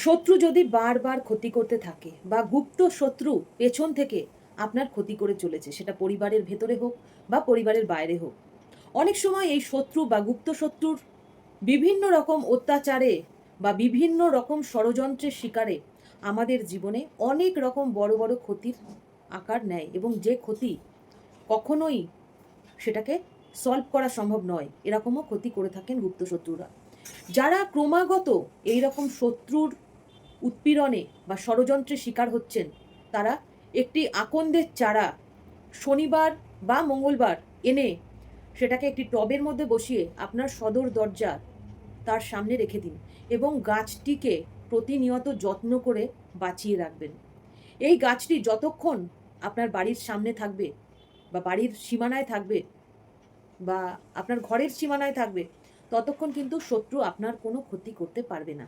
শত্রু যদি বারবার ক্ষতি করতে থাকে বা গুপ্ত শত্রু পেছন থেকে আপনার ক্ষতি করে চলেছে, সেটা পরিবারের ভেতরে হোক বা পরিবারের বাইরে হোক, অনেক সময় এই শত্রু বা গুপ্ত শত্রুর বিভিন্ন রকম অত্যাচারে বা বিভিন্ন রকম ষড়যন্ত্রের শিকারে আমাদের জীবনে অনেক রকম বড় বড় ক্ষতির আকার নেয়, এবং যে ক্ষতি কখনোই সেটাকে সলভ করা সম্ভব নয়, এরকমও ক্ষতি করে থাকেন গুপ্ত শত্রুরা। যারা ক্রমাগত এই রকম শত্রুর উৎপীড়নে বা ষড়যন্ত্রের শিকার হচ্ছেন, তারা একটি আকন্দের চারা শনিবার বা মঙ্গলবার এনে সেটাকে একটি টবের মধ্যে বসিয়ে আপনার সদর দরজা তার সামনে রেখে দিন এবং গাছটিকে প্রতিনিয়ত যত্ন করে বাঁচিয়ে রাখবেন। এই গাছটি যতক্ষণ আপনার বাড়ির সামনে থাকবে বা বাড়ির সীমানায় থাকবে বা আপনার ঘরের সীমানায় থাকবে, ততক্ষণ কিন্তু শত্রু আপনার কোনো ক্ষতি করতে পারবে না।